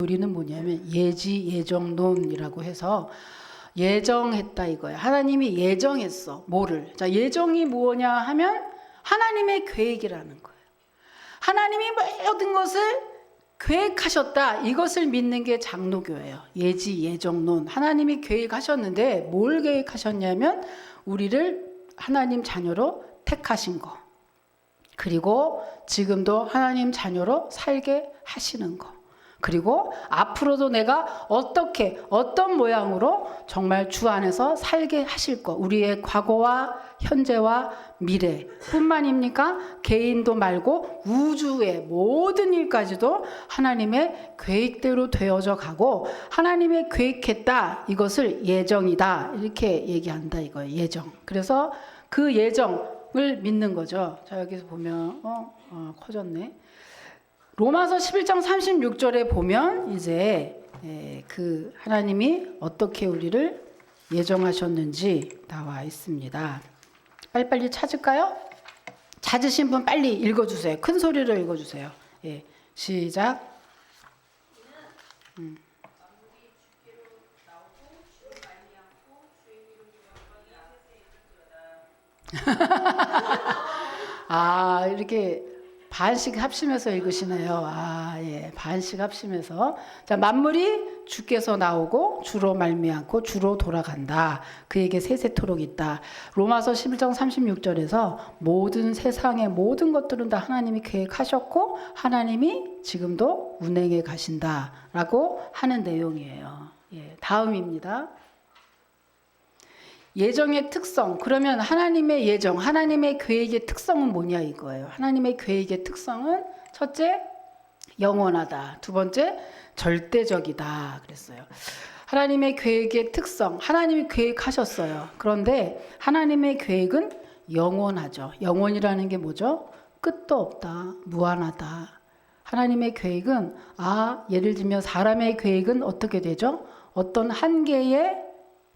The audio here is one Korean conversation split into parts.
우리는 뭐냐면 예지 예정론이라고 해서 예정했다 이거예요. 하나님이 예정했어. 뭐를? 자, 예정이 뭐냐 하면 하나님의 계획이라는 거예요. 하나님이 모든 것을 계획하셨다. 이것을 믿는 게 장로교예요. 예지 예정론. 하나님이 계획하셨는데 뭘 계획하셨냐면 우리를 하나님 자녀로 택하신 거. 그리고 지금도 하나님 자녀로 살게 하시는 거. 그리고 앞으로도 내가 어떤 모양으로 정말 주 안에서 살게 하실 거. 우리의 과거와 현재와 미래 뿐만입니까? 개인도 말고 우주의 모든 일까지도 하나님의 계획대로 되어져 가고 하나님의 계획했다. 이것을 예정이다. 이렇게 얘기한다 이거예요. 예정. 그래서 그 예정을 믿는 거죠. 자, 여기서 보면 커졌네. 로마서 11장 36절에 보면 이제 그 하나님이 어떻게 우리를 예정하셨는지 나와 있습니다. 빨리빨리 찾을까요? 찾으신 분 빨리 읽어주세요. 큰 소리로 읽어주세요. 예, 시작. 아, 이렇게 반씩 합심해서 읽으시네요. 아, 예, 반씩 합심해서. 자, 만물이 주께서 나오고 주로 말미암고 주로 돌아간다. 그에게 세세토록 있다. 로마서 11장 36절에서 모든 세상의 모든 것들은 다 하나님이 계획하셨고 하나님이 지금도 운행해 가신다라고 하는 내용이에요. 예, 다음입니다. 예정의 특성. 그러면 하나님의 예정, 하나님의 계획의 특성은 뭐냐 이거예요. 하나님의 계획의 특성은 첫째, 영원하다. 두 번째, 절대적이다. 그랬어요. 하나님의 계획의 특성. 하나님이 계획하셨어요. 그런데 하나님의 계획은 영원하죠. 영원이라는 게 뭐죠? 끝도 없다. 무한하다. 하나님의 계획은 예를 들면 사람의 계획은 어떻게 되죠? 어떤 한계에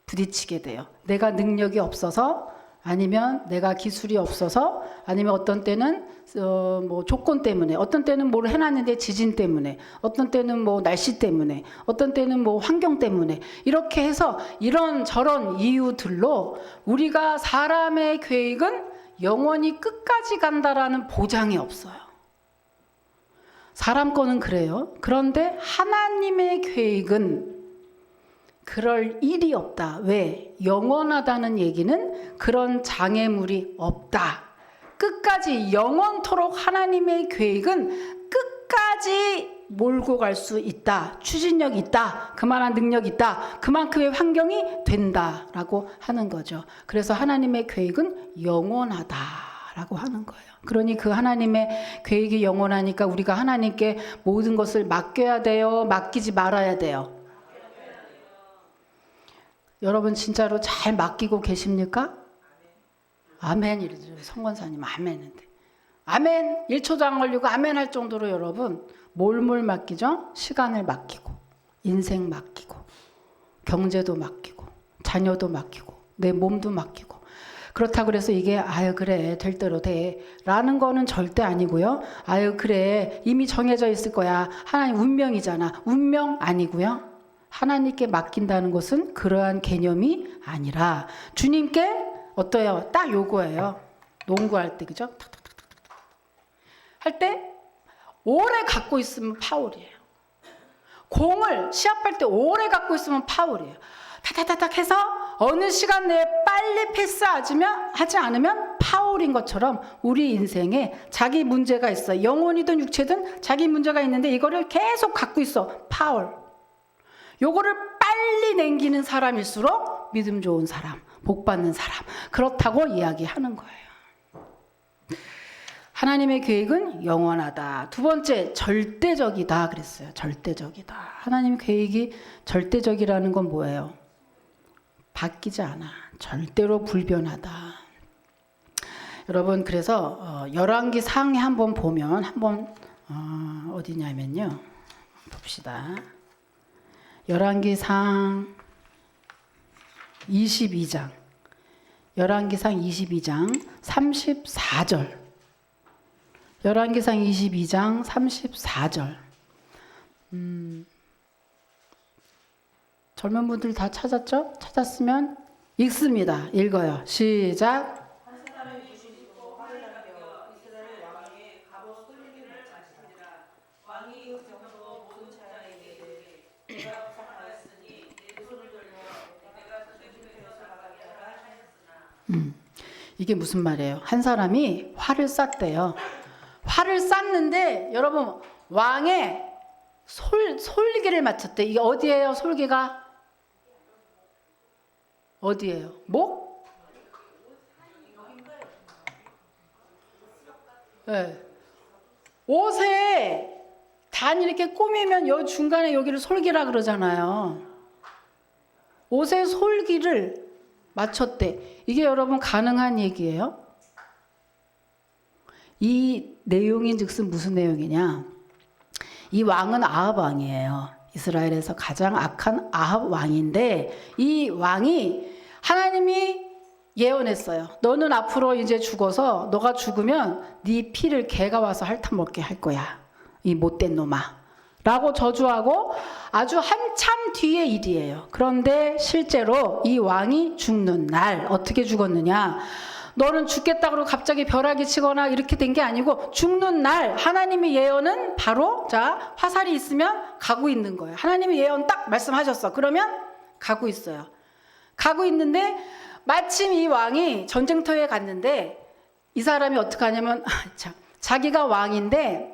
부딪히게 돼요. 내가 능력이 없어서 아니면 내가 기술이 없어서 아니면 어떤 때는 뭐 조건 때문에 어떤 때는 뭘 해놨는데 지진 때문에 어떤 때는 뭐 날씨 때문에 어떤 때는 뭐 환경 때문에 이렇게 해서 이런 저런 이유들로 우리가 사람의 계획은 영원히 끝까지 간다라는 보장이 없어요. 사람 거는 그래요. 그런데 하나님의 계획은 그럴 일이 없다. 왜? 영원하다는 얘기는 그런 장애물이 없다. 끝까지 영원토록 하나님의 계획은 끝까지 몰고 갈 수 있다. 추진력이 있다. 그만한 능력이 있다. 그만큼의 환경이 된다라고 하는 거죠. 그래서 하나님의 계획은 영원하다라고 하는 거예요. 그러니 그 하나님의 계획이 영원하니까 우리가 하나님께 모든 것을 맡겨야 돼요? 맡기지 말아야 돼요? 여러분 진짜로 잘 맡기고 계십니까? 아멘 이러죠. 성권사님 아멘 했는데 아멘 1초도 안 걸리고 아멘 할 정도로 여러분 뭘 맡기죠? 시간을 맡기고 인생 맡기고 경제도 맡기고 자녀도 맡기고 내 몸도 맡기고 그렇다고 그래서 이게 그래 될 대로 돼 라는 거는 절대 아니고요. 그래 이미 정해져 있을 거야. 하나님 운명이잖아. 운명 아니고요. 하나님께 맡긴다는 것은 그러한 개념이 아니라 주님께 어때요? 딱 요거예요. 농구할 때 그죠? 할 때 오래 갖고 있으면 파울이에요. 공을 시합할 때 오래 갖고 있으면 파울이에요. 타타타탁 해서 어느 시간 내에 빨리 하지 않으면 파울인 것처럼 우리 인생에 자기 문제가 있어. 영혼이든 육체든 자기 문제가 있는데 이거를 계속 갖고 있어. 파울. 요거를 빨리 남기는 사람일수록 믿음 좋은 사람, 복 받는 사람 그렇다고 이야기하는 거예요. 하나님의 계획은 영원하다. 두 번째, 절대적이다 그랬어요. 절대적이다. 하나님 계획이 절대적이라는 건 뭐예요? 바뀌지 않아. 절대로 불변하다. 여러분 그래서 열왕기 상에 한번 보면 어디냐면요. 봅시다. 열왕기상 22장 열왕기상 22장 34절 열왕기상 22장 34절 젊은 분들 다 찾았죠? 찾았으면 읽습니다. 읽어요. 시작. 이게 무슨 말이에요? 한 사람이 활을 쐈대요. 활을 쐈는데 여러분 왕의 솔기를 맞췄대. 이게 어디예요? 솔기가 어디예요? 목? 네. 옷에 단 이렇게 꾸미면 요 중간에 여기를 솔기라 그러잖아요. 옷에 솔기를 맞췄대. 이게 여러분 가능한 얘기예요? 이 내용인 즉슨 무슨 내용이냐? 이 왕은 아합 왕이에요. 이스라엘에서 가장 악한 아합 왕인데 이 왕이 하나님이 예언했어요. 너는 앞으로 이제 죽어서 너가 죽으면 네 피를 개가 와서 핥아먹게 할 거야. 이 못된 놈아. 라고 저주하고 아주 한참 뒤의 일이에요. 그런데 실제로 이 왕이 죽는 날 어떻게 죽었느냐? 너는 죽겠다 그러고 갑자기 벼락이 치거나 이렇게 된 게 아니고 죽는 날 하나님의 예언은 바로 자 화살이 있으면 가고 있는 거예요. 하나님의 예언 딱 말씀하셨어. 그러면 가고 있어요. 가고 있는데 마침 이 왕이 전쟁터에 갔는데 이 사람이 어떻게 하냐면 자기가 왕인데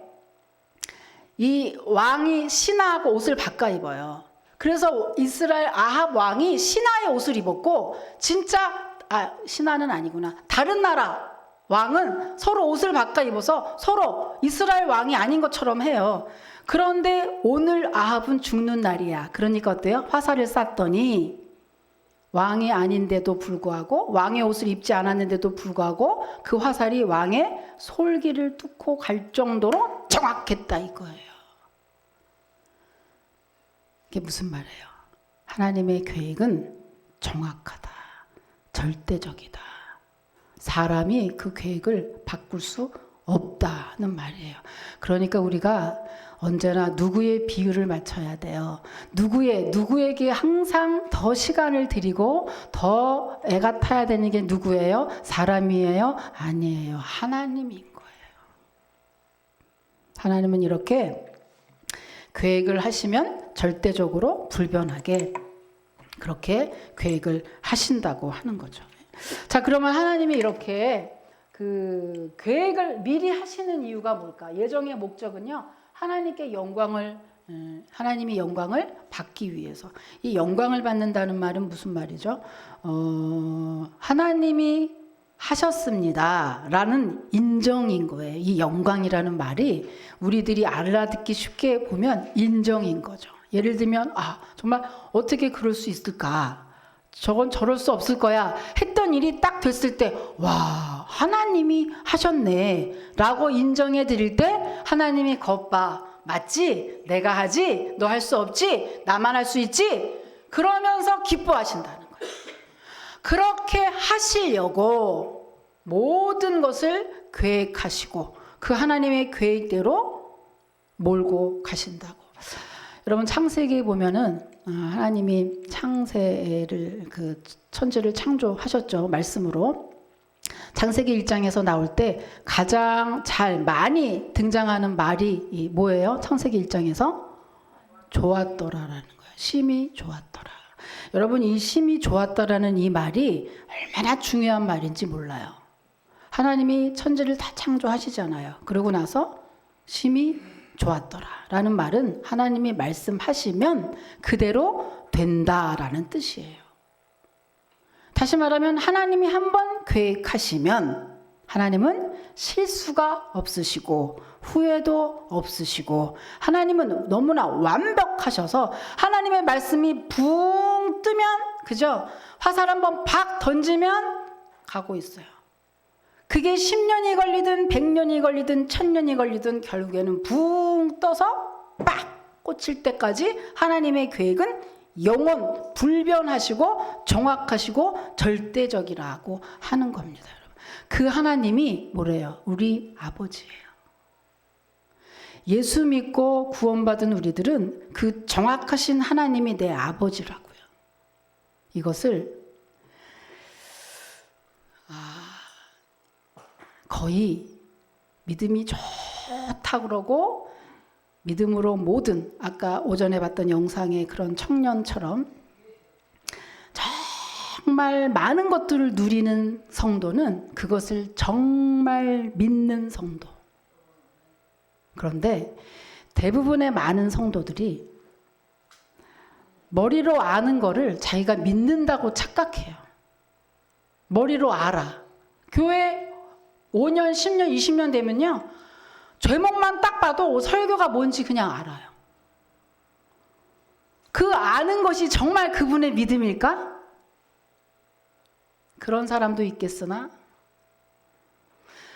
이 왕이 신하하고 옷을 바꿔 입어요. 그래서 이스라엘 아합 왕이 신하의 옷을 입었고 진짜 신하는 아니구나. 다른 나라 왕은 서로 옷을 바꿔 입어서 서로 이스라엘 왕이 아닌 것처럼 해요. 그런데 오늘 아합은 죽는 날이야. 그러니까 어때요? 화살을 쐈더니 왕이 아닌데도 불구하고 왕의 옷을 입지 않았는데도 불구하고 그 화살이 왕의 솔기를 뚫고 갈 정도로 정확했다 이거예요. 이게 무슨 말이에요? 하나님의 계획은 정확하다. 절대적이다. 사람이 그 계획을 바꿀 수 없다는 말이에요. 그러니까 우리가 언제나 누구의 비유를 맞춰야 돼요. 누구에게 항상 더 시간을 들이고 더 애가 타야 되는 게 누구예요? 사람이에요? 아니에요. 하나님인 거예요. 하나님은 이렇게 계획을 하시면 절대적으로 불변하게 그렇게 계획을 하신다고 하는 거죠. 자, 그러면 하나님이 이렇게 그 계획을 미리 하시는 이유가 뭘까? 예정의 목적은요. 하나님이 영광을 받기 위해서. 이 영광을 받는다는 말은 무슨 말이죠? 하나님이 하셨습니다 라는 인정인 거예요. 이 영광이라는 말이 우리들이 알아듣기 쉽게 보면 인정인 거죠. 예를 들면 정말 어떻게 그럴 수 있을까? 저건 저럴 수 없을 거야 했던 일이 딱 됐을 때 와, 하나님이 하셨네 라고 인정해 드릴 때 하나님이 겉봐 맞지? 내가 하지? 너 할 수 없지? 나만 할 수 있지? 그러면서 기뻐하신다는 거예요. 그렇게 하시려고 모든 것을 계획하시고 그 하나님의 계획대로 몰고 가신다고. 여러분 창세기에 보면은 하나님이 창세를 그 천지를 창조하셨죠. 말씀으로. 창세기 1장에서 나올 때 가장 많이 등장하는 말이 뭐예요? 창세기 1장에서 좋았더라라는 거예요. 심히 좋았더라. 여러분 이 심히 좋았더라는 이 말이 얼마나 중요한 말인지 몰라요. 하나님이 천지를 다 창조하시잖아요. 그러고 나서 심히 좋았더라라는 말은 하나님이 말씀하시면 그대로 된다라는 뜻이에요. 다시 말하면 하나님이 한번 계획하시면 하나님은 실수가 없으시고 후회도 없으시고 하나님은 너무나 완벽하셔서 하나님의 말씀이 붕 뜨면 그죠? 화살 한번 팍 던지면 가고 있어요. 그게 10년이 걸리든 100년이 걸리든 1000년이 걸리든 결국에는 붕 떠서 빡 꽂힐 때까지 하나님의 계획은 영원 불변하시고 정확하시고 절대적이라고 하는 겁니다. 여러분. 그 하나님이 뭐래요? 우리 아버지예요. 예수 믿고 구원받은 우리들은 그 정확하신 하나님이 내 아버지라고요. 이것을 거의 믿음이 좋다 그러고 믿음으로 모든 아까 오전에 봤던 영상의 그런 청년처럼 정말 많은 것들을 누리는 성도는 그것을 정말 믿는 성도. 그런데 대부분의 많은 성도들이 머리로 아는 거를 자기가 믿는다고 착각해요. 머리로 알아. 교회 5년, 10년, 20년 되면요. 제목만 딱 봐도 설교가 뭔지 그냥 알아요. 그 아는 것이 정말 그분의 믿음일까? 그런 사람도 있겠으나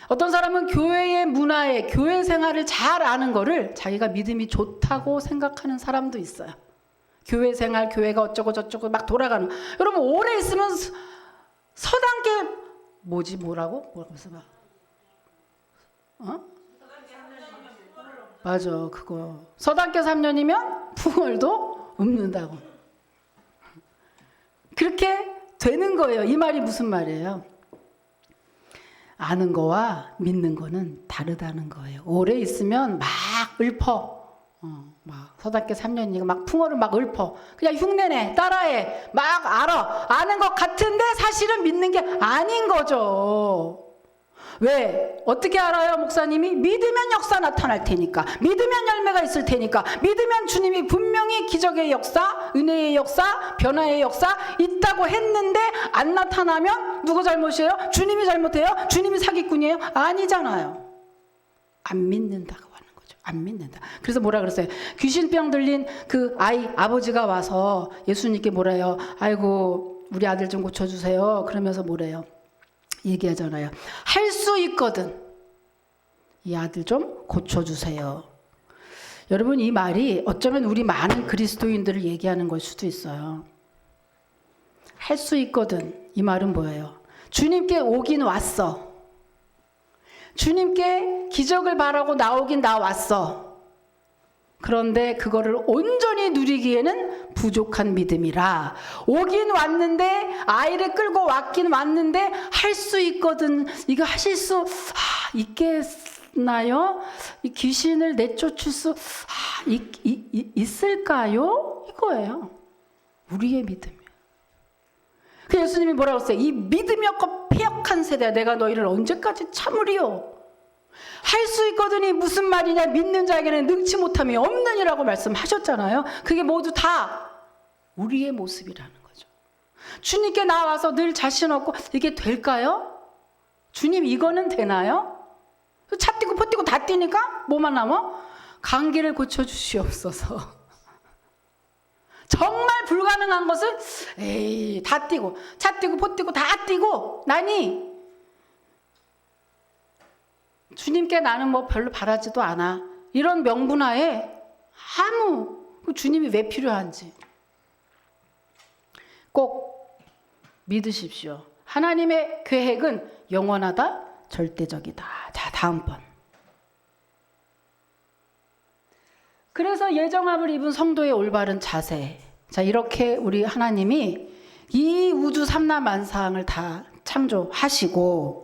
어떤 사람은 교회의 문화에 교회 생활을 잘 아는 거를 자기가 믿음이 좋다고 생각하는 사람도 있어요. 교회 생활, 교회가 어쩌고 저쩌고 막 돌아가는. 여러분 오래 있으면 서당계 뭐라고 써봐. 맞아, 그거. 서당계 3년이면 풍월도 없는다고. 그렇게 되는 거예요. 이 말이 무슨 말이에요? 아는 거와 믿는 거는 다르다는 거예요. 오래 있으면 막 읊어. 막 서당계 3년이니까 막 풍어를 막 읊어. 그냥 흉내내, 따라해, 막 알아. 아는 것 같은데 사실은 믿는 게 아닌 거죠. 왜? 어떻게 알아요, 목사님이? 믿으면 역사 나타날 테니까. 믿으면 열매가 있을 테니까. 믿으면 주님이 분명히 기적의 역사, 은혜의 역사, 변화의 역사 있다고 했는데 안 나타나면 누구 잘못이에요? 주님이 잘못해요? 주님이 사기꾼이에요? 아니잖아요. 안 믿는다고 하는 거죠. 안 믿는다. 그래서 뭐라 그랬어요? 귀신병 들린 그 아버지가 와서 예수님께 뭐래요? 아이고 우리 아들 좀 고쳐주세요. 그러면서 뭐래요? 얘기하잖아요. 할 수 있거든. 이 아들 좀 고쳐주세요. 여러분 이 말이 어쩌면 우리 많은 그리스도인들을 얘기하는 걸 수도 있어요. 할 수 있거든. 이 말은 뭐예요? 주님께 오긴 왔어. 주님께 기적을 바라고 나오긴 나왔어. 그런데 그거를 온전히 누리기에는 부족한 믿음이라 오긴 왔는데 아이를 끌고 왔긴 왔는데 할 수 있거든. 이거 하실 수 있겠나요? 이 귀신을 내쫓을 수 있을까요? 이거예요. 우리의 믿음이에요. 그 예수님이 뭐라고 했어요? 이 믿음이 없고 패역한 세대야. 내가 너희를 언제까지 참으리요? 할 수 있거든이 무슨 말이냐? 믿는 자에게는 능치 못함이 없느니라고 말씀하셨잖아요. 그게 모두 다 우리의 모습이라는 거죠. 주님께 나와서 늘 자신 없고 이게 될까요? 주님 이거는 되나요? 차 뛰고 포 뛰고 다 뛰니까 뭐만 남아? 감기를 고쳐주시옵소서. 정말 불가능한 것을 에이 다 뛰고 차 뛰고 포 뛰고 다 뛰고 나니 주님께 나는 뭐 별로 바라지도 않아. 이런 명분하에 주님이 왜 필요한지 꼭 믿으십시오. 하나님의 계획은 영원하다, 절대적이다. 자, 다음번. 그래서 예정함을 입은 성도의 올바른 자세. 자, 이렇게 우리 하나님이 이 우주 삼라만상을 다 창조하시고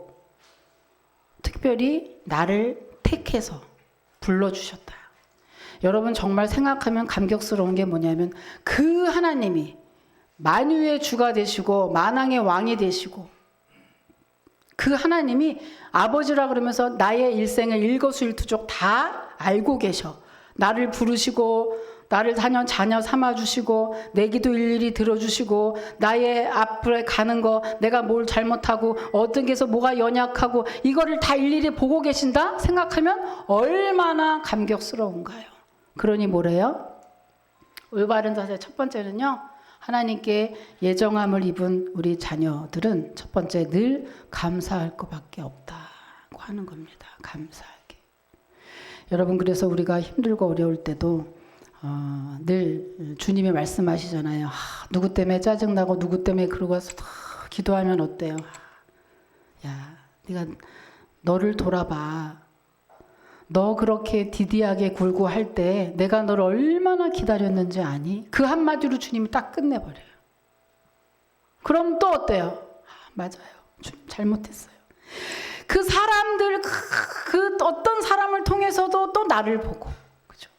특별히 나를 택해서 불러주셨다. 여러분 정말 생각하면 감격스러운 게 뭐냐면 그 하나님이 만유의 주가 되시고 만왕의 왕이 되시고 그 하나님이 아버지라 그러면서 나의 일생을 일거수일투족 다 알고 계셔. 나를 부르시고 나를 자녀 삼아주시고 내 기도 일일이 들어주시고 나의 앞으로 가는 거 내가 뭘 잘못하고 어떤 게서 뭐가 연약하고 이거를 다 일일이 보고 계신다 생각하면 얼마나 감격스러운가요. 그러니 뭐래요? 올바른 자세 첫 번째는요. 하나님께 예정함을 입은 우리 자녀들은 첫 번째 늘 감사할 것밖에 없다고 하는 겁니다. 감사하게. 여러분 그래서 우리가 힘들고 어려울 때도 늘 주님이 말씀하시잖아요. 누구 때문에 짜증나고 누구 때문에 그러고 와서 기도하면 어때요? 야, 네가 너를 돌아봐. 너 그렇게 디디하게 굴고 할 때 내가 너를 얼마나 기다렸는지 아니? 그 한마디로 주님이 딱 끝내버려요. 그럼 또 어때요? 맞아요. 잘못했어요. 그 사람들, 그 어떤 사람을 통해서도 또 나를 보고, 그죠?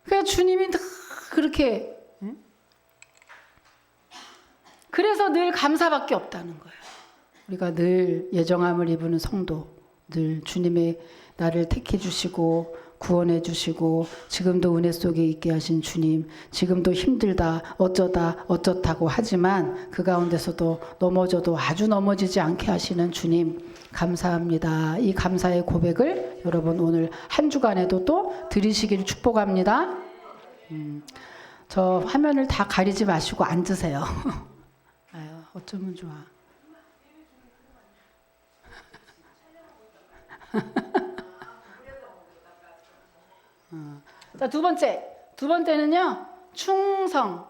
그러니까 주님이 그렇게, 그래서 늘 감사밖에 없다는 거예요. 우리가 늘 예정함을 입은 성도, 늘 주님의 나를 택해 주시고 구원해 주시고 지금도 은혜 속에 있게 하신 주님, 지금도 힘들다 어쩌다고 하지만 그 가운데서도 넘어져도 아주 넘어지지 않게 하시는 주님 감사합니다. 이 감사의 고백을 여러분 오늘 한 주간에도 또 드리시기를 축복합니다. 저 화면을 다 가리지 마시고 앉으세요. 아유, 어쩌면 좋아. 자, 두 번째는요, 충성.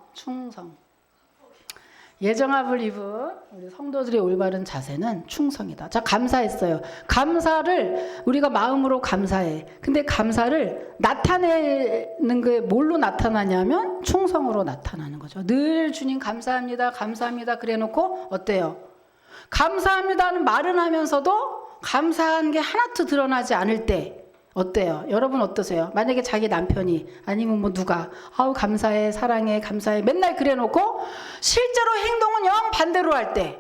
예정함을 입은 우리 성도들의 올바른 자세는 충성이다. 자, 감사했어요. 감사를 우리가 마음으로 감사해. 근데 감사를 나타내는 게 뭘로 나타나냐면 충성으로 나타나는 거죠. 늘 주님 감사합니다. 그래 놓고 어때요? 감사합니다는 말은 하면서도 감사한 게 하나도 드러나지 않을 때 어때요? 여러분 어떠세요? 만약에 자기 남편이 아니면 뭐 누가 아우 감사해 사랑해 감사해 맨날 그래 놓고 실제로 행동은 영 반대로 할 때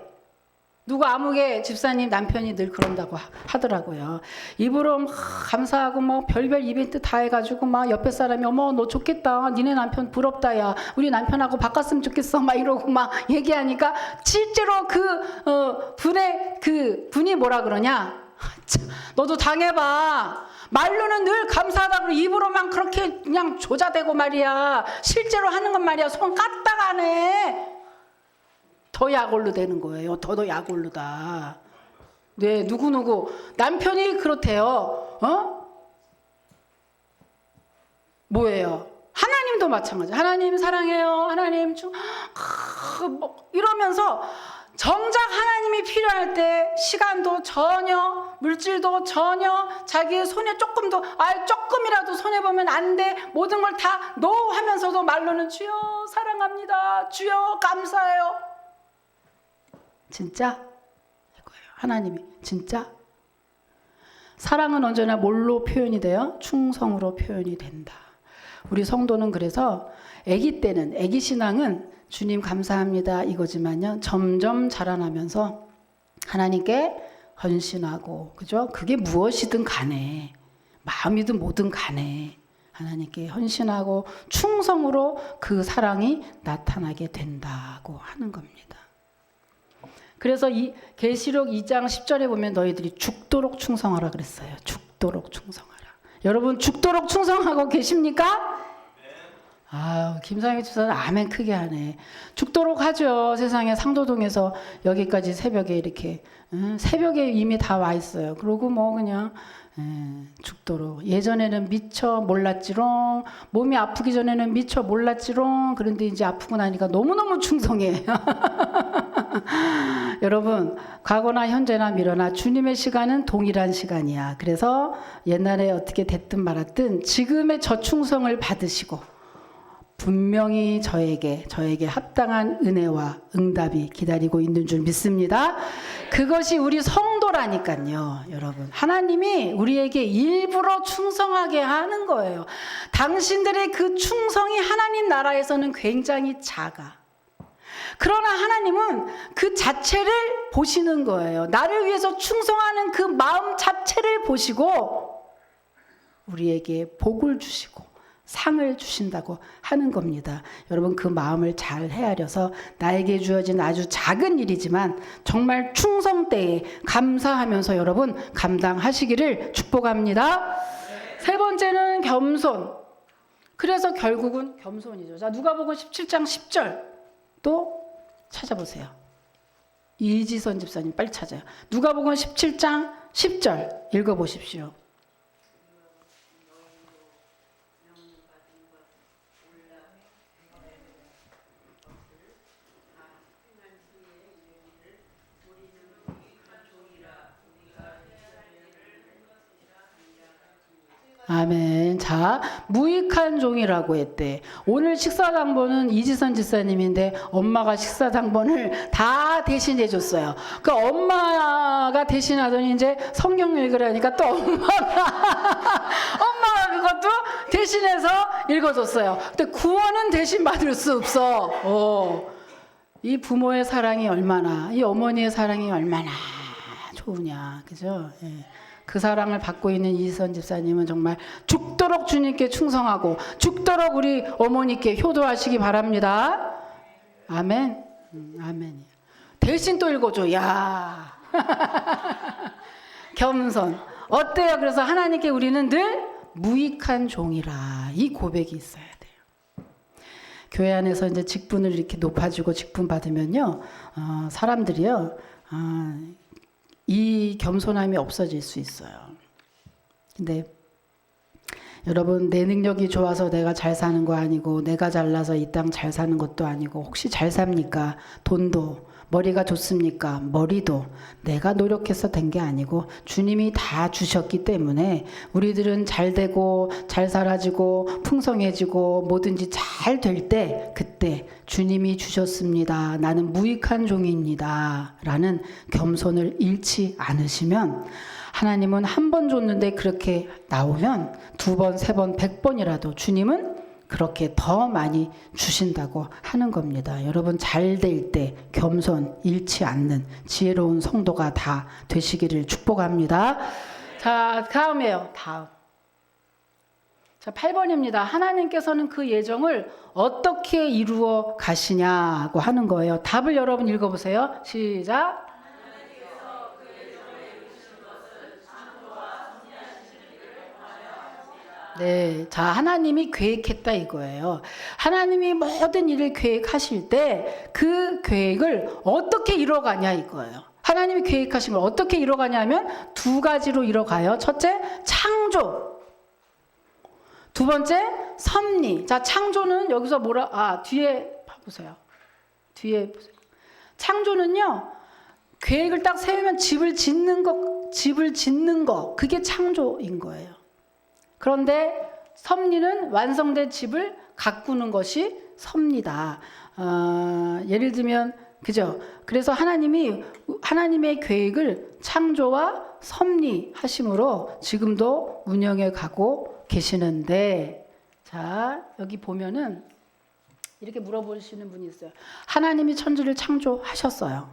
누가 아무개 집사님 남편이 늘 그런다고 하더라고요. 입으로 막 감사하고 뭐 별별 이벤트 다 해가지고 막 옆에 사람이 어머 너 좋겠다 니네 남편 부럽다 야 우리 남편하고 바꿨으면 좋겠어 막 이러고 막 얘기하니까 실제로 분이 뭐라 그러냐 너도 당해봐. 말로는 늘 감사하다고 입으로만 그렇게 그냥 조자대고 말이야. 실제로 하는 건 말이야. 손 까딱 안 해. 더 약올로 되는 거예요. 더 약올로다. 네, 누구 남편이 그렇대요. 뭐예요? 하나님도 마찬가지. 하나님 사랑해요. 하나님 이러면서 정작 하나님이 필요할 때 시간도 전혀 물질도 전혀 자기의 손에 조금이라도 손해보면 안 돼 모든 걸 다 노 하면서도 말로는 주여 사랑합니다 주여 감사해요. 진짜? 이거예요. 하나님이 진짜? 사랑은 언제나 뭘로 표현이 돼요? 충성으로 표현이 된다. 우리 성도는 그래서 애기 신앙은 주님 감사합니다 이거지만요. 점점 자라나면서 하나님께 헌신하고 그죠? 그게 무엇이든 간에 마음이든 뭐든 간에 하나님께 헌신하고 충성으로 그 사랑이 나타나게 된다고 하는 겁니다. 그래서 이 계시록 2장 10절에 보면 너희들이 죽도록 충성하라 그랬어요. 죽도록 충성하라. 여러분 죽도록 충성하고 계십니까? 아, 김상희 집사는 아멘 크게 하네. 죽도록 하죠. 세상에 상도동에서 여기까지 새벽에 이렇게 새벽에 이미 다 와 있어요. 그러고 뭐 그냥 죽도록. 예전에는 미처 몰랐지롱. 몸이 아프기 전에는 미처 몰랐지롱. 그런데 이제 아프고 나니까 너무너무 충성해. 여러분 과거나 현재나 미래나 주님의 시간은 동일한 시간이야. 그래서 옛날에 어떻게 됐든 말았든 지금의 저 충성을 받으시고 분명히 저에게 합당한 은혜와 응답이 기다리고 있는 줄 믿습니다. 그것이 우리 성도라니까요. 여러분 하나님이 우리에게 일부러 충성하게 하는 거예요. 당신들의 그 충성이 하나님 나라에서는 굉장히 작아. 그러나 하나님은 그 자체를 보시는 거예요. 나를 위해서 충성하는 그 마음 자체를 보시고 우리에게 복을 주시고 상을 주신다고 하는 겁니다. 여러분 그 마음을 잘 헤아려서 나에게 주어진 아주 작은 일이지만 정말 충성 때에 감사하면서 여러분 감당하시기를 축복합니다. 세 번째는 겸손. 그래서 결국은 겸손이죠. 자, 누가복음 17장 10절 또 찾아보세요. 이지선 집사님 빨리 찾아요. 누가복음 17장 10절 읽어보십시오. 아멘. 자, 무익한 종이라고 했대. 오늘 식사당번은 이지선 지사님인데 엄마가 식사당번을 다 대신해 줬어요. 그 엄마가 대신하더니 이제 성경 읽으라니까 또 엄마가 그것도 대신해서 읽어줬어요. 근데 구원은 대신 받을 수 없어. 이 부모의 사랑이 얼마나, 이 어머니의 사랑이 얼마나 좋으냐, 그죠? 예. 그 사랑을 받고 있는 이지선 집사님은 정말 죽도록 주님께 충성하고 죽도록 우리 어머니께 효도하시기 바랍니다. 아멘. 아멘이야. 대신 또 읽어줘. 야. 겸손. 어때요? 그래서 하나님께 우리는 늘 무익한 종이라, 이 고백이 있어야 돼요. 교회 안에서 이제 직분을 이렇게 높아지고 직분 받으면요, 사람들이요, 이 겸손함이 없어질 수 있어요. 근데 여러분, 내 능력이 좋아서 내가 잘 사는 거 아니고, 내가 잘나서 이 땅 잘 사는 것도 아니고, 혹시 잘 삽니까? 돈도, 머리가 좋습니까? 머리도 내가 노력해서 된 게 아니고 주님이 다 주셨기 때문에 우리들은 잘 되고 잘 살아지고 풍성해지고 뭐든지 잘 될 때, 그때 주님이 주셨습니다. 나는 무익한 종입니다. 라는 겸손을 잃지 않으시면, 하나님은 한 번 줬는데 그렇게 나오면 2번, 3번, 100번이라도 주님은 그렇게 더 많이 주신다고 하는 겁니다. 여러분, 잘 될 때 겸손 잃지 않는 지혜로운 성도가 다 되시기를 축복합니다. 자, 다음이에요. 다음. 자, 8번입니다. 하나님께서는 그 예정을 어떻게 이루어 가시냐고 하는 거예요. 답을 여러분 읽어보세요. 시작. 네, 자, 하나님이 계획했다 이거예요. 하나님이 모든 일을 계획하실 때 그 계획을 어떻게 이뤄가냐 이거예요. 하나님이 계획하신 걸 어떻게 이뤄가냐면 2가지로 이뤄가요. 첫째, 창조. 2번째, 섭리. 자, 창조는 여기서 뒤에 봐보세요. 뒤에 보세요. 창조는요, 계획을 딱 세우면 집을 짓는 거, 그게 창조인 거예요. 그런데 섭리는 완성된 집을 가꾸는 것이 섭니다. 예를 들면, 그죠? 그래서 하나님의 계획을 창조와 섭리 하심으로 지금도 운영해 가고 계시는데, 자, 여기 보면은 이렇게 물어보시는 분이 있어요. 하나님이 천지를 창조하셨어요.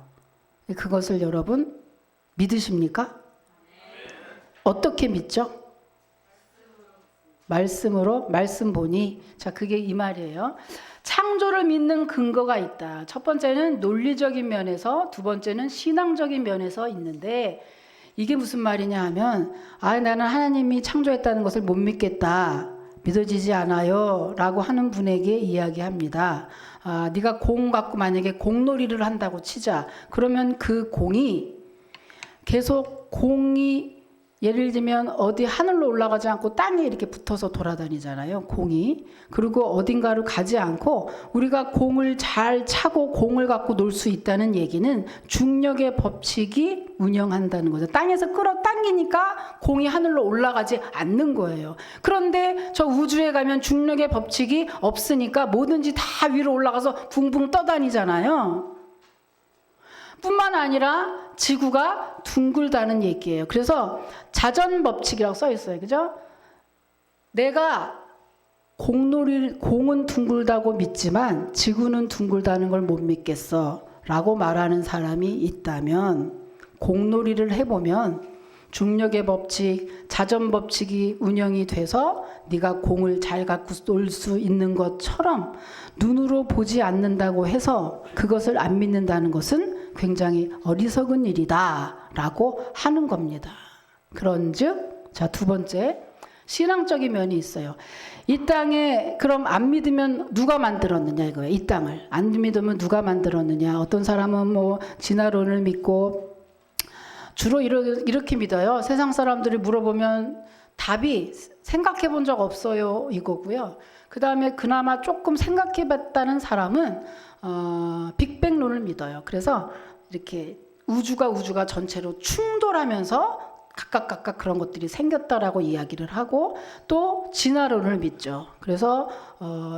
그것을 여러분 믿으십니까? 어떻게 믿죠? 말씀으로, 말씀 보니. 자, 그게 이 말이에요. 창조를 믿는 근거가 있다. 첫 번째는 논리적인 면에서, 2번째는 신앙적인 면에서 있는데, 이게 무슨 말이냐 하면, 나는 하나님이 창조했다는 것을 못 믿겠다, 믿어지지 않아요 라고 하는 분에게 이야기합니다. 네가 공 갖고 만약에 공놀이를 한다고 치자. 그러면 그 공이 계속 예를 들면 어디 하늘로 올라가지 않고 땅에 이렇게 붙어서 돌아다니잖아요, 공이. 그리고 어딘가로 가지 않고 우리가 공을 잘 차고 공을 갖고 놀 수 있다는 얘기는 중력의 법칙이 운영한다는 거죠. 땅에서 끌어당기니까 공이 하늘로 올라가지 않는 거예요. 그런데 저 우주에 가면 중력의 법칙이 없으니까 뭐든지 다 위로 올라가서 붕붕 떠다니잖아요. 뿐만 아니라 지구가 둥글다는 얘기예요. 그래서 자전법칙이라고 써 있어요. 그죠? 내가 공은 둥글다고 믿지만 지구는 둥글다는 걸 못 믿겠어 라고 말하는 사람이 있다면, 공놀이를 해보면 중력의 법칙, 자전법칙이 운영이 돼서 네가 공을 잘 갖고 놀 수 있는 것처럼 눈으로 보지 않는다고 해서 그것을 안 믿는다는 것은 굉장히 어리석은 일이다 라고 하는 겁니다. 그런즉, 자, 2번째, 신앙적인 면이 있어요. 이 땅에 그럼 안 믿으면 누가 만들었느냐 이거예요. 이 땅을 안 믿으면 누가 만들었느냐. 어떤 사람은 뭐 진화론을 믿고, 주로 이렇게 믿어요. 세상 사람들이 물어보면 답이 생각해 본 적 없어요 이거고요. 그 다음에 그나마 조금 생각해 봤다는 사람은 빅뱅론을 믿어요. 그래서 이렇게 우주가 전체로 충돌하면서 각각 그런 것들이 생겼다라고 이야기를 하고 또 진화론을 믿죠. 그래서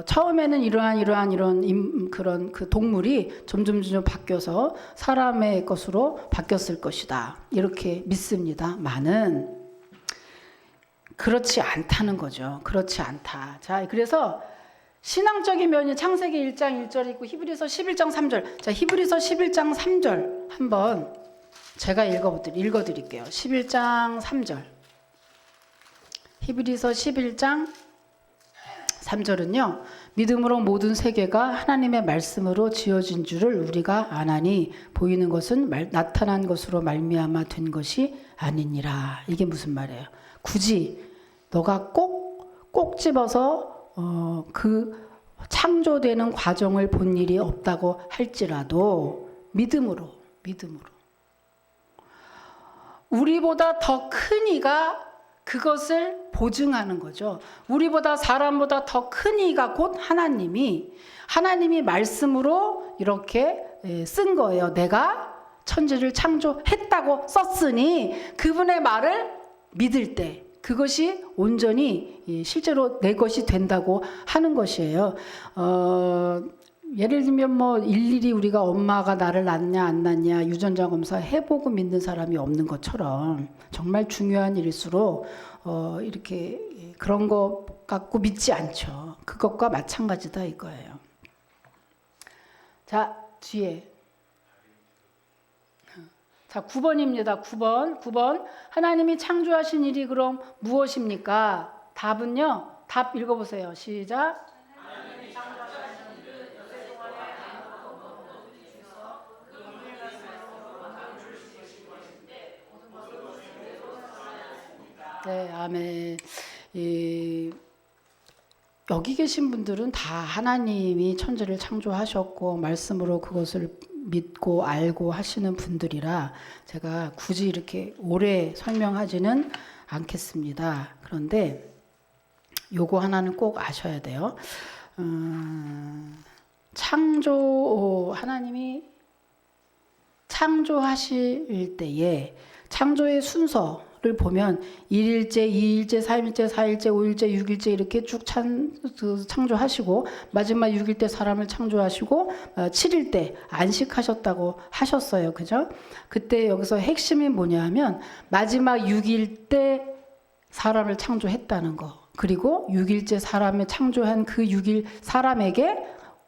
처음에는 이런 그런 그 동물이 점점 바뀌어서 사람의 것으로 바뀌었을 것이다. 이렇게 믿습니다만은 그렇지 않다는 거죠. 그렇지 않다. 자, 그래서 신앙적인 면이 창세기 1장 1절 있고 히브리서 11장 3절. 자, 히브리서 11장 3절 한번 제가 읽어드릴게요. 11장 3절. 히브리서 11장 3절은요. 믿음으로 모든 세계가 하나님의 말씀으로 지어진 줄을 우리가 아나니 보이는 것은 나타난 것으로 말미암아 된 것이 아니니라. 이게 무슨 말이에요? 굳이 너가 꼭 집어서 그 창조되는 과정을 본 일이 없다고 할지라도 믿음으로 우리보다 더 큰 이가 그것을 보증하는 거죠. 우리보다 사람보다 더 큰 이가 곧 하나님이 말씀으로 이렇게 쓴 거예요. 내가 천지를 창조했다고 썼으니 그분의 말을 믿을 때 그것이 온전히 실제로 내 것이 된다고 하는 것이에요. 예를 들면 뭐 일일이 우리가 엄마가 나를 낳냐 안 낳냐 유전자 검사 해보고 믿는 사람이 없는 것처럼 정말 중요한 일일수록 이렇게 그런 거 갖고 믿지 않죠. 그것과 마찬가지다 이거예요. 자, 뒤에 자 9번입니다. 9번 하나님이 창조하신 일이 그럼 무엇입니까? 답은요. 답 읽어보세요. 시작. 네, 아멘. 여기 계신 분들은 다 하나님이 천지를 창조하셨고 말씀으로 그것을 믿고 알고 하시는 분들이라 제가 굳이 이렇게 오래 설명하지는 않겠습니다. 그런데 요거 하나는 꼭 아셔야 돼요. 하나님이 창조하실 때에 창조의 순서를 보면 1일째, 2일째, 3일째, 4일째, 5일째, 6일째 이렇게 쭉 창조하시고 마지막 6일 때 사람을 창조하시고 7일 때 안식하셨다고 하셨어요. 그죠? 그때 여기서 핵심이 뭐냐 하면 마지막 6일 때 사람을 창조했다는 거. 그리고 6일째 사람을 창조한 그 6일 사람에게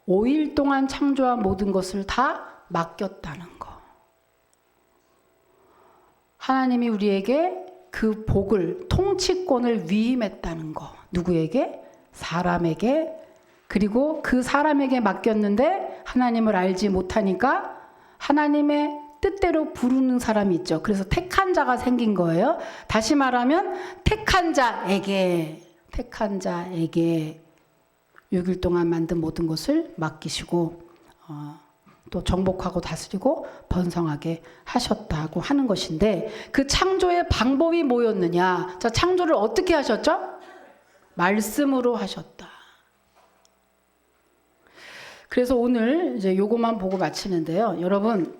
5일 동안 창조한 모든 것을 다 맡겼다는 거. 하나님이 우리에게 그 복을, 통치권을 위임했다는 거. 누구에게? 사람에게. 그리고 그 사람에게 맡겼는데 하나님을 알지 못하니까 하나님의 뜻대로 부르는 사람이 있죠. 그래서 택한 자가 생긴 거예요. 다시 말하면 택한 자에게 6일 동안 만든 모든 것을 맡기시고 또 정복하고 다스리고 번성하게 하셨다고 하는 것인데 그 창조의 방법이 뭐였느냐? 자, 창조를 어떻게 하셨죠? 말씀으로 하셨다. 그래서 오늘 이제 요거만 보고 마치는데요. 여러분,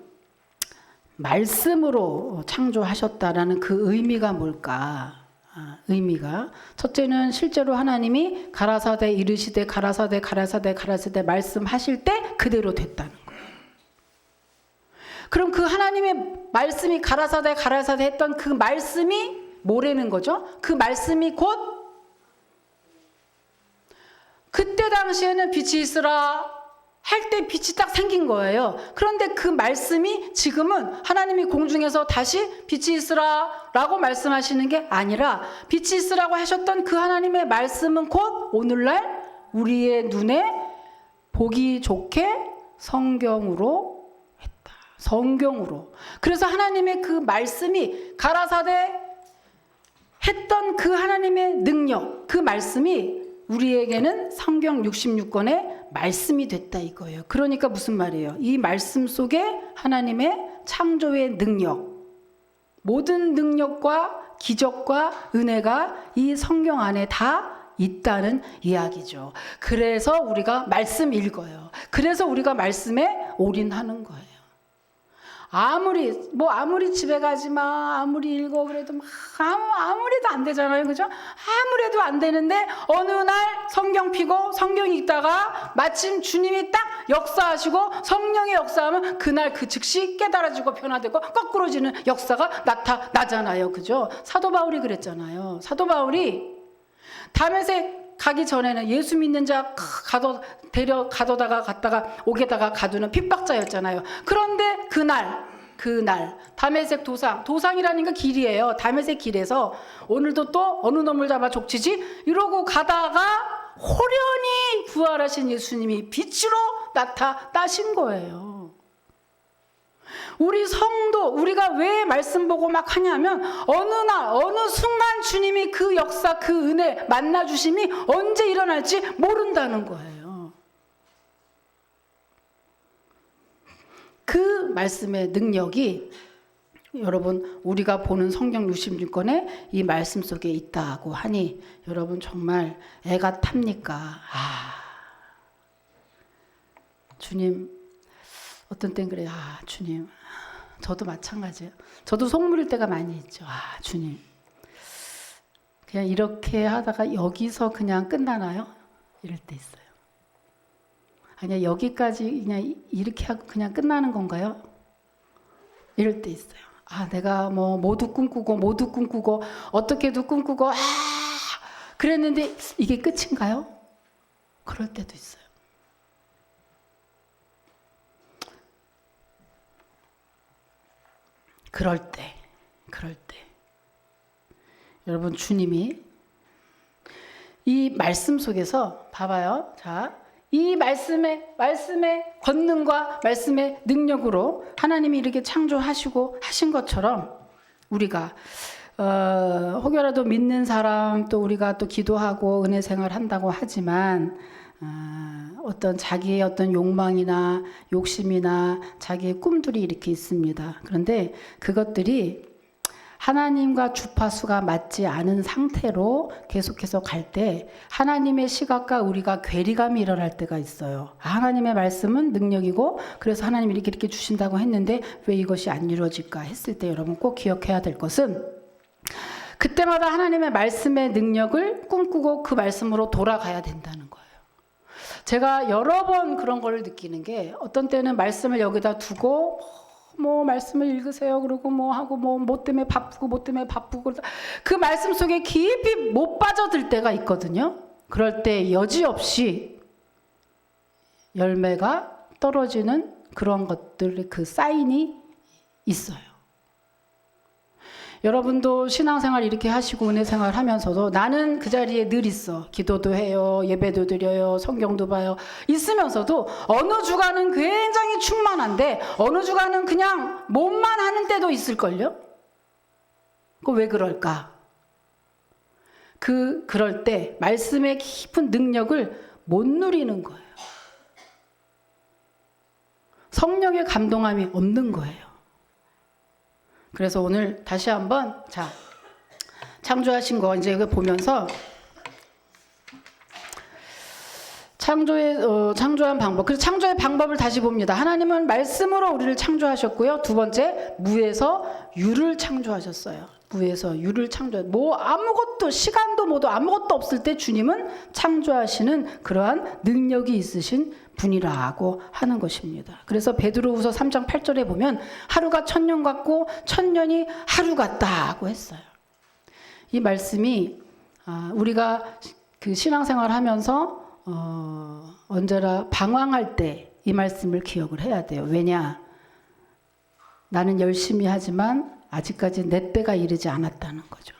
말씀으로 창조하셨다라는 그 의미가 뭘까? 의미가 첫째는 실제로 하나님이 가라사대 이르시되 가라사대 말씀하실 때 그대로 됐다는 거예요. 그럼 그 하나님의 말씀이 가라사대 했던 그 말씀이 뭐라는 거죠? 그 말씀이 곧 그때 당시에는 빛이 있으라 할 때 빛이 딱 생긴 거예요. 그런데 그 말씀이 지금은 하나님이 공중에서 다시 빛이 있으라 라고 말씀하시는 게 아니라 빛이 있으라고 하셨던 그 하나님의 말씀은 곧 오늘날 우리의 눈에 보기 좋게 성경으로 했다. 성경으로. 그래서 하나님의 그 말씀이 가라사대 했던 그 하나님의 능력, 그 말씀이 우리에게는 성경 66권의 말씀이 됐다 이거예요. 그러니까 무슨 말이에요? 이 말씀 속에 하나님의 창조의 능력, 모든 능력과 기적과 은혜가 이 성경 안에 다 있다는 이야기죠. 그래서 우리가 말씀 읽어요. 그래서 우리가 말씀에 올인하는 거예요. 아무리 집에 가지 마, 아무리 읽어 그래도 막 아무래도 안 되잖아요, 그죠? 아무래도 안 되는데 어느 날 성경 피고 성경 읽다가 마침 주님이 딱 역사하시고 성령의 역사하면 그날 그 즉시 깨달아지고 변화되고 거꾸로지는 역사가 나타나잖아요, 그죠? 사도 바울이 그랬잖아요. 사도 바울이 다메섹 가기 전에는 예수 믿는 자 가둬다가 갔다가 옥에다가 가두는 핍박자였잖아요. 그런데 그날 다메섹 도상이라는 게 길이에요. 다메섹 길에서 오늘도 또 어느 놈을 잡아 족치지 이러고 가다가 호련히 부활하신 예수님이 빛으로 나타나신 거예요. 우리 성도, 우리가 왜 말씀 보고 막 하냐면 어느 순간 주님이 그 역사, 그 은혜, 만나주심이 언제 일어날지 모른다는 거예요. 그 말씀의 능력이 여러분 우리가 보는 성경 66권에 이 말씀 속에 있다고 하니 여러분 정말 애가 탑니까? 주님 어떤 땐 그래요. 주님 저도 마찬가지예요. 저도 속물일 때가 많이 있죠. 주님 그냥 이렇게 하다가 여기서 그냥 끝나나요? 이럴 때 있어요. 아니야 여기까지 그냥 이렇게 하고 그냥 끝나는 건가요? 이럴 때 있어요. 내가 뭐 모두 꿈꾸고 어떻게도 꿈꾸고 그랬는데 이게 끝인가요? 그럴 때도 있어요. 그럴 때 여러분 주님이 이 말씀 속에서 봐봐요. 자, 이 말씀의 권능과 말씀의 능력으로 하나님이 이렇게 창조하시고 하신 것처럼 우리가 혹여라도 믿는 사람 또 우리가 또 기도하고 은혜 생활 한다고 하지만 어떤 자기의 어떤 욕망이나 욕심이나 자기의 꿈들이 이렇게 있습니다. 그런데 그것들이 하나님과 주파수가 맞지 않은 상태로 계속해서 갈 때 하나님의 시각과 우리가 괴리감이 일어날 때가 있어요. 하나님의 말씀은 능력이고 그래서 하나님이 이렇게 주신다고 했는데 왜 이것이 안 이루어질까 했을 때 여러분 꼭 기억해야 될 것은 그때마다 하나님의 말씀의 능력을 꿈꾸고 그 말씀으로 돌아가야 된다는 거예요. 제가 여러 번 그런 걸 느끼는 게 어떤 때는 말씀을 여기다 두고 말씀을 읽으세요 그러고 하고 뭐 때문에 바쁘고 그 말씀 속에 깊이 못 빠져들 때가 있거든요. 그럴 때 여지없이 열매가 떨어지는 그런 것들의 그 사인이 있어요. 여러분도 신앙생활 이렇게 하시고 은혜생활 하면서도 나는 그 자리에 늘 있어. 기도도 해요. 예배도 드려요. 성경도 봐요. 있으면서도 어느 주간은 굉장히 충만한데 어느 주간은 그냥 몸만 하는 때도 있을걸요? 그거 왜 그럴까? 그럴 때 말씀의 깊은 능력을 못 누리는 거예요. 성령의 감동함이 없는 거예요. 그래서 오늘 다시 한번 창조하신 거 이제 이거 보면서 창조한 방법. 그래서 창조의 방법을 다시 봅니다. 하나님은 말씀으로 우리를 창조하셨고요. 두 번째 무에서 유를 창조하셨어요. 무에서 유를 아무것도 시간도 뭐도 아무것도 없을 때 주님은 창조하시는 그러한 능력이 있으신 분이라고 하는 것입니다. 그래서 베드로후서 3장 8절에 보면 하루가 1000년 같고 1000년이 하루 같다고 했어요. 이 말씀이 우리가 그 신앙생활 하면서 언제나 방황할 때 이 말씀을 기억을 해야 돼요. 왜냐? 나는 열심히 하지만 아직까지 내 때가 이르지 않았다는 거죠.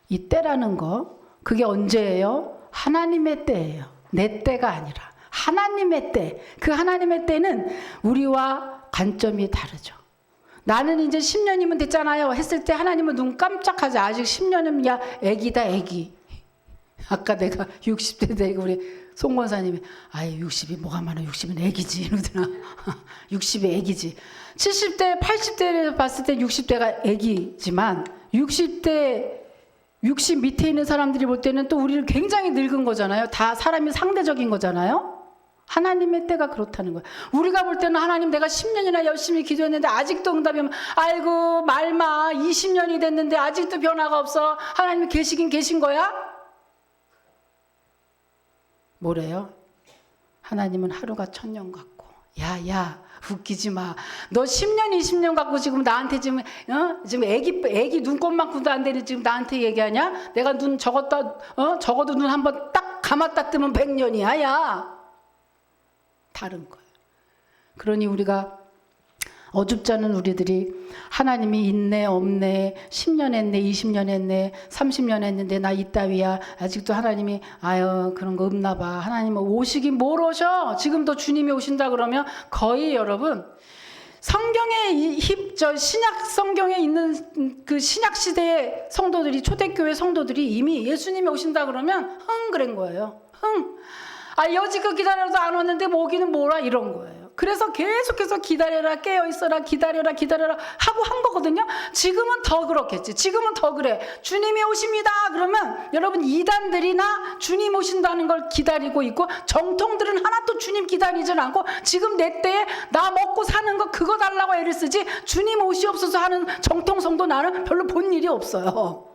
이 때라는 거 그게 언제예요? 하나님의 때예요. 내 때가 아니라 하나님의 때. 그 하나님의 때는 우리와 관점이 다르죠. 나는 이제 10년이면 됐잖아요 했을 때 하나님은 눈 깜짝하지. 아직 10년이면 야 애기다 애기. 아까 내가 60대 되고 우리 송 권사님이 60이 뭐가 많아 60은 애기지 이러더라. 60이 애기지. 70대 80대를 봤을 때 60대가 애기지만 60 밑에 있는 사람들이 볼 때는 또 우리를 굉장히 늙은 거잖아요. 다 사람이 상대적인 거잖아요. 하나님의 때가 그렇다는 거야. 우리가 볼 때는 하나님 내가 10년이나 열심히 기도했는데 아직도 응답이 오면 아이고 말마 20년이 됐는데 아직도 변화가 없어. 하나님이 계시긴 계신 거야? 뭐래요? 하나님은 하루가 1000년 같고. 야 웃기지 마. 너 10년 20년 갖고 지금 나한테 지금 애기 눈곱만큼도 안 되는 지금 나한테 얘기하냐? 내가 눈 적어도 눈 한번 딱 감았다 뜨면 100년이야. 야 다른 거예요. 그러니 우리가 어줍지 않은 우리들이 하나님이 있네 없네 10년 했네 20년 했네 30년 했는데 나 이따위야 아직도 하나님이 아유 그런 거 없나 봐. 하나님은 오시긴 뭘 오셔. 지금도 주님이 오신다 그러면 거의 여러분 성경에 신약 성경에 있는 그 신약 시대의 성도들이 초대교회 성도들이 이미 예수님이 오신다 그러면 그런 거예요. 여지껏 기다려도 안 왔는데 오기는 뭐라 이런 거예요. 그래서 계속해서 기다려라 깨어있어라 기다려라 하고 한 거거든요. 지금은 더 그렇겠지. 지금은 더 그래. 주님이 오십니다 그러면 여러분 이단들이나 주님 오신다는 걸 기다리고 있고 정통들은 하나도 주님 기다리질 않고 지금 내 때에 나 먹고 사는 거 그거 달라고 애를 쓰지 주님 오시옵소서 하는 정통성도 나는 별로 본 일이 없어요.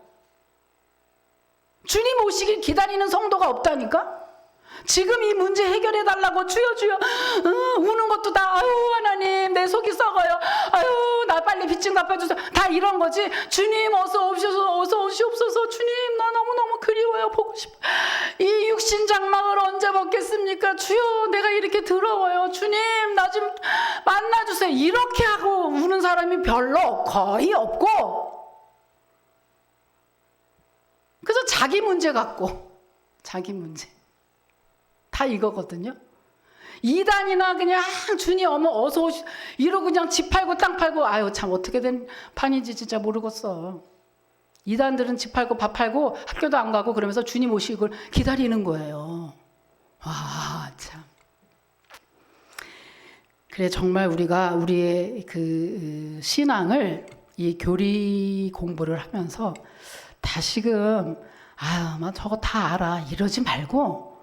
주님 오시길 기다리는 성도가 없다니까. 지금 이 문제 해결해 달라고 주여 우는 것도 다 아유 하나님 내 속이 썩어요. 아유 나 빨리 빚 좀 갚아주세요. 다 이런 거지. 주님 어서 오시옵소서. 주님 나 너무너무 그리워요. 보고 싶어. 이 육신 장막을 언제 먹겠습니까? 주여 내가 이렇게 더러워요. 주님 나 좀 만나주세요. 이렇게 하고 우는 사람이 별로 거의 없고 그래서 자기 문제 갖고 자기 문제 다 이거거든요. 이단이나 그냥 주님 어서 오시 이러고 그냥 집 팔고 땅 팔고 아유 참 어떻게 된 판인지 진짜 모르겠어. 이단들은 집 팔고 밥 팔고 학교도 안 가고 그러면서 주님 오시길 기다리는 거예요. 와 참. 그래 정말 우리가 우리의 그 신앙을 이 교리 공부를 하면서 다시금 아유 막 저거 다 알아 이러지 말고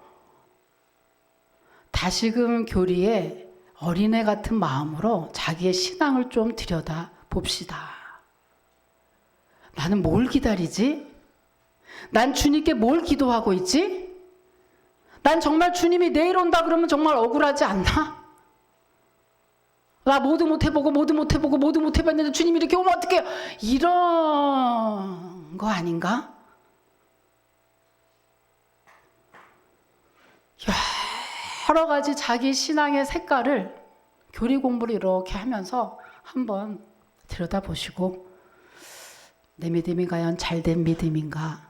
다시금 교리에 어린애 같은 마음으로 자기의 신앙을 좀 들여다 봅시다. 나는 뭘 기다리지? 난 주님께 뭘 기도하고 있지? 난 정말 주님이 내일 온다 그러면 정말 억울하지 않나? 나 모두 못 해봤는데 주님이 이렇게 오면 어떡해요? 이런 거 아닌가? 여러 가지 자기 신앙의 색깔을 교리 공부를 이렇게 하면서 한번 들여다보시고 내 믿음이 과연 잘된 믿음인가?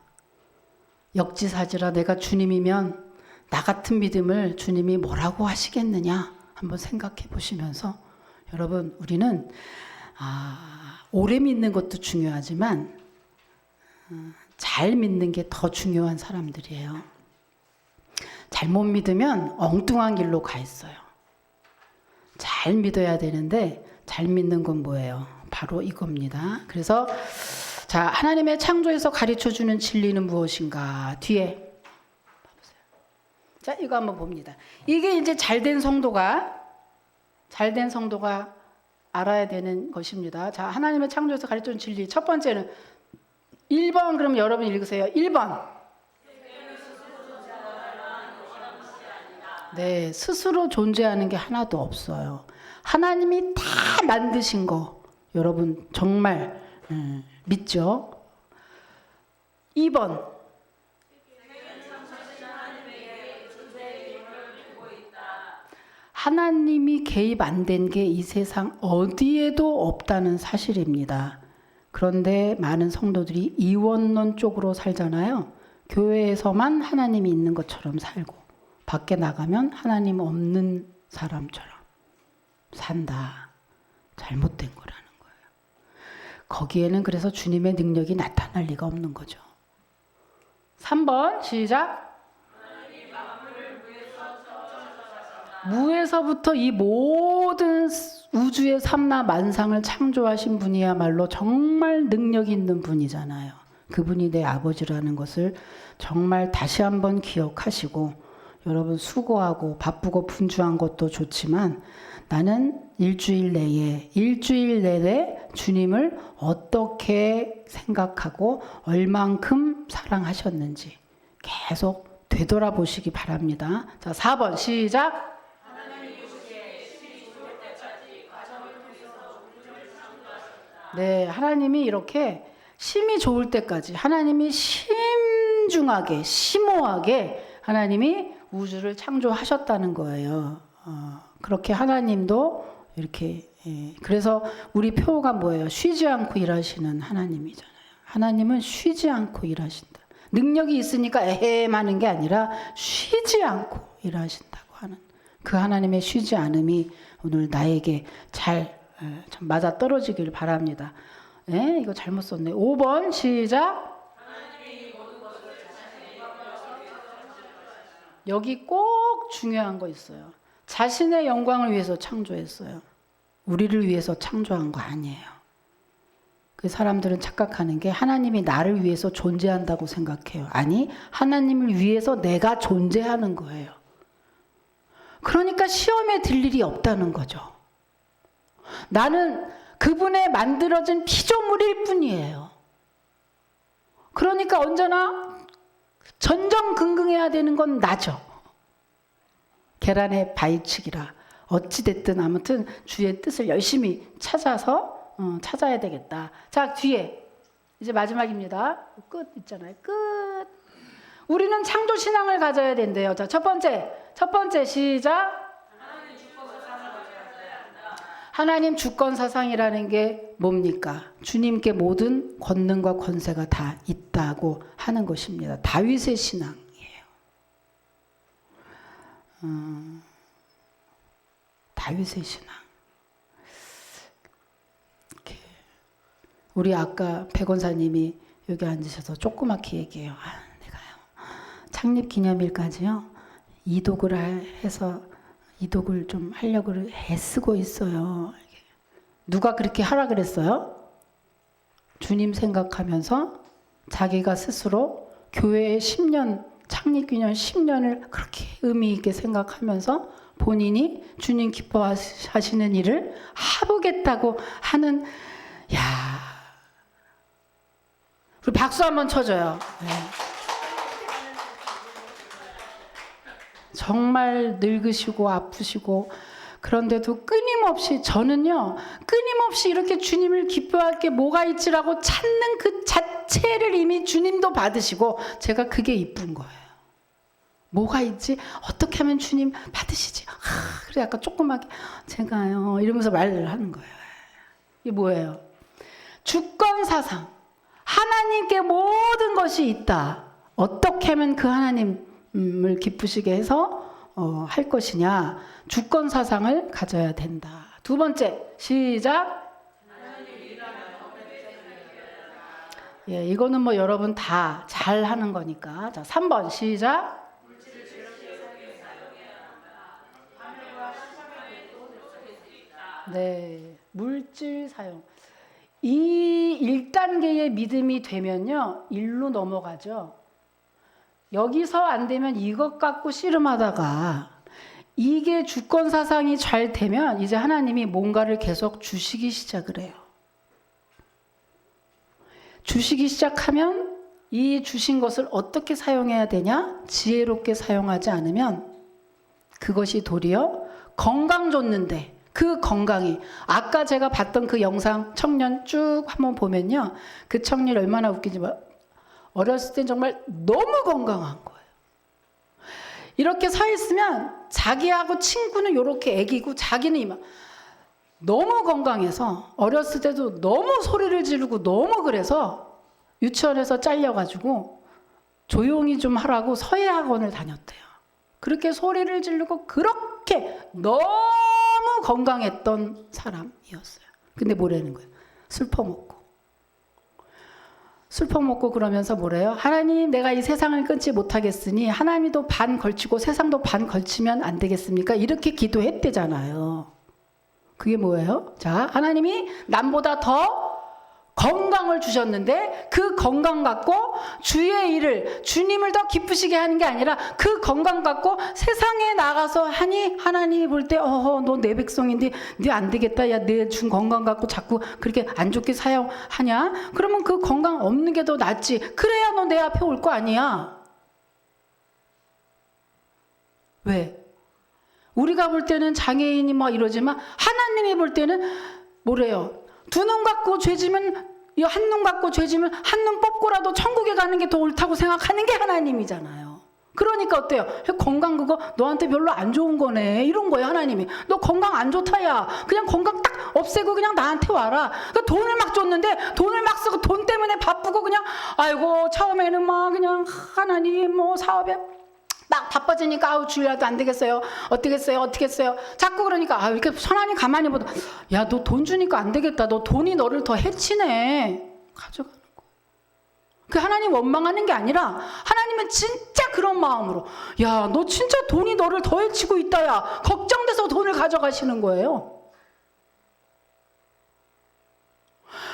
역지사지라 내가 주님이면 나 같은 믿음을 주님이 뭐라고 하시겠느냐? 한번 생각해 보시면서 여러분 우리는 오래 믿는 것도 중요하지만 잘 믿는 게 더 중요한 사람들이에요. 잘못 믿으면 엉뚱한 길로 가 있어요. 잘 믿어야 되는데 잘 믿는 건 뭐예요? 바로 이겁니다. 그래서 자 하나님의 창조에서 가르쳐주는 진리는 무엇인가? 뒤에 봐보세요. 자 이거 한번 봅니다. 이게 이제 잘된 성도가 알아야 되는 것입니다. 자 하나님의 창조에서 가르쳐주는 진리 첫 번째는 1번 그럼 여러분 읽으세요. 1번 네, 스스로 존재하는 게 하나도 없어요. 하나님이 다 만드신 거 여러분 정말 믿죠? 2번 하나님이 개입 안 된 게 이 세상 어디에도 없다는 사실입니다. 그런데 많은 성도들이 이원론 쪽으로 살잖아요. 교회에서만 하나님이 있는 것처럼 살고 밖에 나가면 하나님 없는 사람처럼 산다. 잘못된 거라는 거예요. 거기에는 그래서 주님의 능력이 나타날 리가 없는 거죠. 3번 시작. 무에서부터 이 모든 우주의 삼라 만상을 창조하신 분이야말로 정말 능력 있는 분이잖아요. 그분이 내 아버지라는 것을 정말 다시 한번 기억하시고 여러분 수고하고 바쁘고 분주한 것도 좋지만 나는 일주일 내에 주님을 어떻게 생각하고 얼만큼 사랑하셨는지 계속 되돌아보시기 바랍니다. 자, 4번 시작. 네, 하나님이 이렇게 심이 좋을 때까지 하나님이 심중하게 심오하게 하나님이 우주를 창조하셨다는 거예요. 그렇게 하나님도 이렇게 그래서 우리 표가 뭐예요? 쉬지 않고 일하시는 하나님이잖아요. 하나님은 쉬지 않고 일하신다. 능력이 있으니까 에헴하는 게 아니라 쉬지 않고 일하신다고 하는 그 하나님의 쉬지 않음이 오늘 나에게 잘 맞아 떨어지길 바랍니다. 이거 잘못 썼네. 5번 시작. 여기 꼭 중요한 거 있어요. 자신의 영광을 위해서 창조했어요. 우리를 위해서 창조한 거 아니에요. 그 사람들은 착각하는 게 하나님이 나를 위해서 존재한다고 생각해요. 아니, 하나님을 위해서 내가 존재하는 거예요. 그러니까 시험에 들 일이 없다는 거죠. 나는 그분의 만들어진 피조물일 뿐이에요. 그러니까 언제나 전전긍긍해야 되는 건 나죠. 계란의 바위치기라. 어찌됐든 아무튼 주의 뜻을 열심히 찾아야 되겠다. 자, 뒤에 이제 마지막입니다. 끝 있잖아요. 끝. 우리는 창조 신앙을 가져야 된대요. 자, 첫 번째 시작. 하나님 주권 사상이라는 게 뭡니까? 주님께 모든 권능과 권세가 다 있다고 하는 것입니다. 다윗의 신앙이에요. 다윗의 신앙. 이렇게. 우리 아까 백원사님이 여기 앉으셔서 조그맣게 얘기해요. 내가요. 창립기념일까지요. 이독을 해서 이독을 좀 하려고 애쓰고 있어요. 누가 그렇게 하라 그랬어요? 주님 생각하면서 자기가 스스로 교회의 10년, 창립기념 10년을 그렇게 의미 있게 생각하면서 본인이 주님 기뻐하시는 일을 해보겠다고 하는, 우리 박수 한번 쳐줘요. 네. 정말 늙으시고 아프시고 그런데도 저는요 끊임없이 이렇게 주님을 기뻐할 게 뭐가 있지라고 찾는 그 자체를 이미 주님도 받으시고 제가 그게 이쁜 거예요. 뭐가 있지? 어떻게 하면 주님 받으시지? 그래 약간 조그맣게 제가요 이러면서 말을 하는 거예요. 이게 뭐예요? 주권사상. 하나님께 모든 것이 있다. 어떻게 하면 그 하나님을 기쁘시게 해서 할 것이냐. 주권사상을 가져야 된다. 두 번째 시작. 이거는 뭐 여러분 다 잘하는 거니까. 자, 3번 시작. 네, 물질 사용. 이 1단계의 믿음이 되면요, 일로 넘어가죠. 여기서 안 되면 이것 갖고 씨름하다가 이게 주권 사상이 잘 되면 이제 하나님이 뭔가를 계속 주시기 시작을 해요. 주시기 시작하면 이 주신 것을 어떻게 사용해야 되냐? 지혜롭게 사용하지 않으면 그것이 도리어 건강 줬는데 그 건강이 아까 제가 봤던 그 영상 청년 쭉 한번 보면요. 그 청년 얼마나 웃기지 어렸을 땐 정말 너무 건강한 거예요. 이렇게 서 있으면 자기하고 친구는 이렇게 애기고 자기는 이만 너무 건강해서 어렸을 때도 너무 소리를 지르고 너무 그래서 유치원에서 잘려가지고 조용히 좀 하라고 서예학원을 다녔대요. 그렇게 소리를 지르고 그렇게 너무 건강했던 사람이었어요. 근데 뭐라는 거예요? 술 퍼먹고 그러면서 뭐래요? 하나님 내가 이 세상을 끊지 못하겠으니 하나님도 반 걸치고 세상도 반 걸치면 안 되겠습니까? 이렇게 기도했대잖아요. 그게 뭐예요? 자, 하나님이 남보다 더 건강을 주셨는데 그 건강 갖고 주의 일을, 주님을 더 기쁘시게 하는 게 아니라 그 건강 갖고 세상에 나가서 하니 하나님이 볼 때 너 내 백성인데 네 안 되겠다. 야, 내 준 건강 갖고 자꾸 그렇게 안 좋게 사용하냐? 그러면 그 건강 없는 게 더 낫지. 그래야 너 내 앞에 올 거 아니야. 왜? 우리가 볼 때는 장애인이 막 이러지만 하나님이 볼 때는 뭐래요? 두 눈 갖고 죄지면, 한 눈 갖고 죄지면 한 눈 뽑고라도 천국에 가는 게 더 옳다고 생각하는 게 하나님이잖아요. 그러니까 어때요? 건강 그거 너한테 별로 안 좋은 거네. 이런 거예요, 하나님이. 너 건강 안 좋다, 야. 그냥 건강 딱 없애고 그냥 나한테 와라. 그러니까 돈을 막 줬는데 돈을 막 쓰고 돈 때문에 바쁘고 그냥 아이고 처음에는 막 그냥 하나님 뭐 사업에 막 바빠지니까 아우 주일날도 안 되겠어요. 어떻겠어요. 자꾸 그러니까 이렇게 하나님 가만히 보다 야, 너 돈 주니까 안 되겠다. 너 돈이 너를 더 해치네. 가져가는 거. 그 하나님 원망하는 게 아니라 하나님은 진짜 그런 마음으로 야, 너 진짜 돈이 너를 더 해치고 있다. 야, 걱정돼서 돈을 가져가시는 거예요.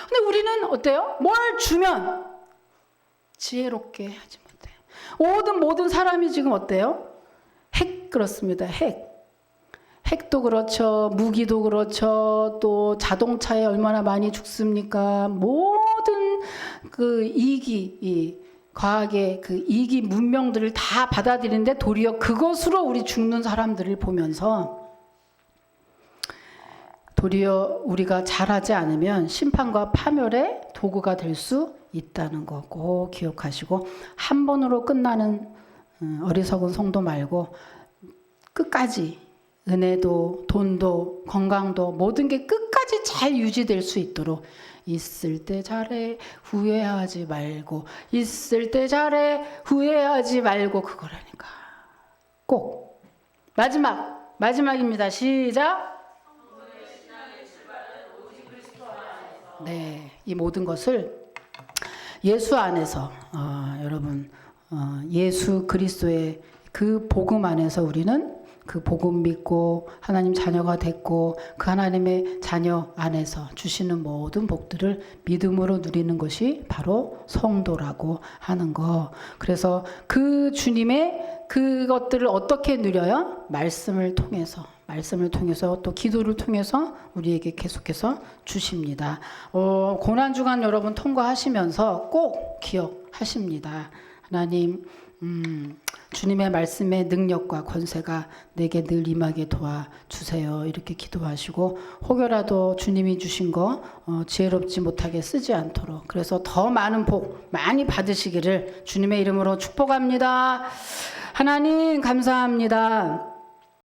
근데 우리는 어때요? 뭘 주면 지혜롭게 하지 못해. 모든 사람이 지금 어때요? 그렇습니다. 핵도 그렇죠. 무기도 그렇죠. 또 자동차에 얼마나 많이 죽습니까? 모든 그 이기, 과학의 그 이기 문명들을 다 받아들이는데 도리어 그것으로 우리 죽는 사람들을 보면서 도리어 우리가 잘하지 않으면 심판과 파멸의 도구가 될 수 있다는 거 꼭 기억하시고, 한 번으로 끝나는 어리석은 성도 말고 끝까지 은혜도 돈도 건강도 모든 게 끝까지 잘 유지될 수 있도록 있을 때 잘해 후회하지 말고, 있을 때 잘해 후회하지 말고, 그거라니까. 꼭 마지막입니다. 시작. 네, 이 모든 것을 예수 안에서 여러분 예수 그리스도의 그 복음 안에서 우리는 그 복음 믿고 하나님 자녀가 됐고 그 하나님의 자녀 안에서 주시는 모든 복들을 믿음으로 누리는 것이 바로 성도라고 하는 거. 그래서 그 주님의 그것들을 어떻게 누려요? 말씀을 통해서 또 기도를 통해서 우리에게 계속해서 주십니다. 고난주간 여러분 통과하시면서 꼭 기억하십니다. 하나님 주님의 말씀의 능력과 권세가 내게 늘 임하게 도와주세요. 이렇게 기도하시고, 혹여라도 주님이 주신 거 지혜롭지 못하게 쓰지 않도록, 그래서 더 많은 복 많이 받으시기를 주님의 이름으로 축복합니다. 하나님 감사합니다.